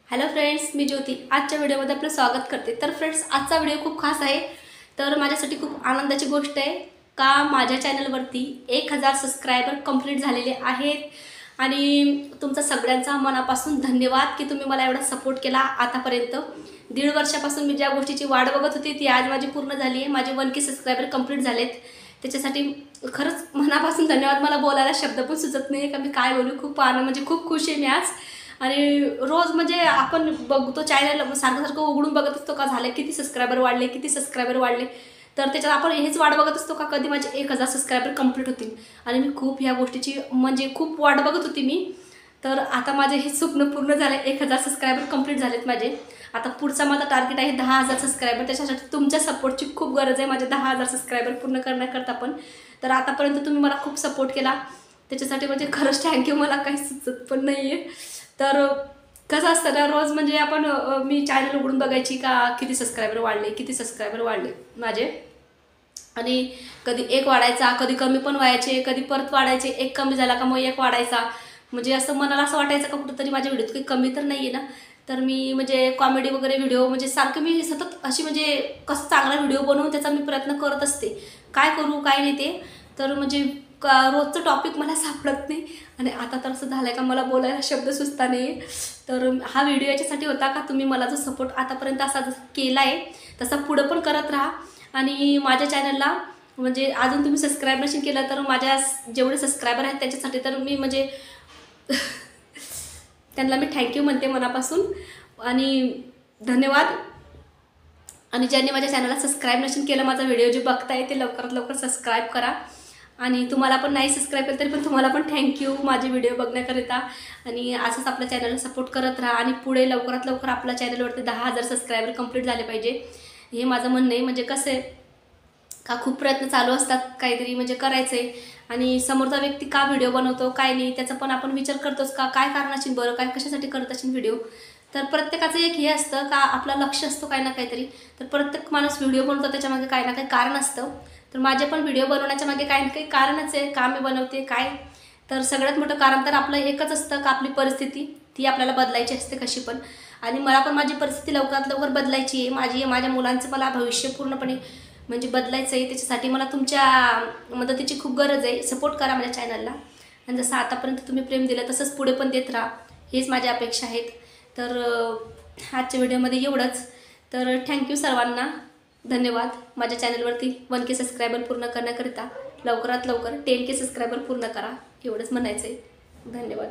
Hello friends, मी ज्योती आजच्या व्हिडिओमध्ये आपलं स्वागत करते। तर फ्रेंड्स, आजचा व्हिडिओ खूप खास आहे। तर माझ्यासाठी खूप आनंदाची गोष्ट आहे का माझ्या चॅनलवरती 1000 सबस्क्रायबर कंप्लीट झालेले आहेत आणि तुमचा सगळ्यांचा मनापासून धन्यवाद की तुम्ही मला एवढा सपोर्ट केला आतापर्यंत। 1.5 वर्षापासून मी ज्या गोष्टीची वाट बघत होती ती आज माझी पूर्ण झाली आहे। माझे 1K सबस्क्रायबर कंप्लीट झालेत, त्याच्यासाठी खरंच मनापासून धन्यवाद। मला बोलायला शब्द पण सुचत नाही का मी काय बोलू। खूप आनंद म्हणजे खूप खुश आहे मी आज। आणि रोज म्हणजे आपण बघतो चॅनल सारखं उघडून बघत असतो का झाले किती सबस्क्रायबर वाढले, किती सबस्क्रायबर वाढले। तर त्याच्यात आपण हेच वाट बघत असतो का कधी माझे 1000 सबस्क्रायबर कंप्लीट होतील। आणि मी खूप ह्या गोष्टीची म्हणजे खूप वाट बघत होती मी। तर आता माझे हे स्वप्न पूर्ण झाले, 1000 सबस्क्रायबर कंप्लीट झालेत माझे। आता पुढचा माझा टार्गेट आहे 10,000 सबस्क्रायबर। त्याच्यासाठी तुमच्या सपोर्टची खूप गरज आहे माझे 10,000 सबस्क्रायबर पूर्ण करण्याकरता पण। तर आतापर्यंत तुम्ही मला खूप सपोर्ट केला, त्याच्यासाठी म्हणजे खरंच थँक्यू। मला काही सुचत पण नाही आहे। तर कसं असतं ना, रोज म्हणजे आपण मी चॅनल उघडून बघायची का किती सबस्क्रायबर वाढले, किती सबस्क्रायबर वाढले माझे। आणि कधी 1 वाढायचा, कधी कमी पण व्हायचे, कधी परत वाढायचे। 1 कमी झाला का मग 1 वाढायचा। म्हणजे असं मनाला असं वाटायचं का कुठंतरी माझ्या व्हिडिओत काही कमी तर नाही आहे ना। तर मी म्हणजे कॉमेडी वगैरे व्हिडिओ म्हणजे सारखं मी सतत अशी म्हणजे कसं चांगला व्हिडिओ बनवून त्याचा मी प्रयत्न करत असते। काय करू काय नाही ते तर म्हणजे रोजचं टॉपिक मला सापडत नाही। आणि आता तर असं झालं का मला बोलायला शब्द सुचता नाही। तर हा व्हिडिओ याच्यासाठी होता का तुम्ही मला जो सपोर्ट आतापर्यंत असा केला आहे तसा पुढं पण करत राहा। आणि माझ्या चॅनलला म्हणजे अजून तुम्ही सबस्क्राईब नसेल केलं तर माझ्या जेवढे सबस्क्रायबर आहेत त्याच्यासाठी तर मी म्हणजे त्यांना मी थँक्यू म्हणते मनापासून आणि धन्यवाद। आणि ज्यांनी माझ्या चॅनलला सबस्क्राईब नसेल केलं, माझा व्हिडिओ जे बघताय ते लवकरात लवकर सबस्क्राईब करा। आणि तुम्हाला पण नाही सबस्क्राईब केलं तरी पण तुम्हाला पण थँक्यू माझे व्हिडिओ बघण्याकरिता। आणि असंच आपल्या चॅनलला सपोर्ट करत राहा आणि पुढे लवकरात लवकर आपल्या चॅनलवरती 10,000 सबस्क्रायबर कंप्लीट झाले पाहिजे, हे माझं म्हणणं आहे। म्हणजे कसं आहे का खूप प्रयत्न चालू असतात काहीतरी म्हणजे करायचं आहे आणि समोरचा व्यक्ती का व्हिडिओ बनवतो काय नाही त्याचा पण आपण विचार करतोच का, काय कारणाची बरं काय कशासाठी करत असेल व्हिडिओ। तर प्रत्येकाचं एक हे असतं का आपलं लक्ष असतो काही ना काहीतरी। तर प्रत्येक माणूस व्हिडिओ बनवतो त्याच्यामागे काही ना काही कारण असतं। तर माझे पण व्हिडिओ बनवण्याच्या मागे काही ना काही कारणच आहे का मी बनवते काय। तर सगळ्यात मोठं कारण तर आपलं एकच असतं का आपली परिस्थिती ती आपल्याला बदलायची असते कशी पण। आणि मला पण माझी परिस्थिती लवकरात लवकर बदलायची आहे। माझ्या मुलांचं मला भविष्य पूर्णपणे म्हणजे बदलायचं आहे। त्याच्यासाठी मला तुमच्या मदतीची खूप गरज आहे। सपोर्ट करा माझ्या चॅनलला आणि जसं आतापर्यंत तुम्ही प्रेम दिलं तसंच पुढे पण देत राहा, हेच माझ्या अपेक्षा आहेत। तर आजच्या व्हिडिओमध्ये एवढंच। तर थँक्यू सर्वांना, धन्यवाद। माझ्या चॅनलवरती 1K सबस्क्रायबर पूर्ण करण्याकरिता लवकरात लवकर 10K सबस्क्रायबर पूर्ण करा, एवढंच म्हणायचं आहे। धन्यवाद।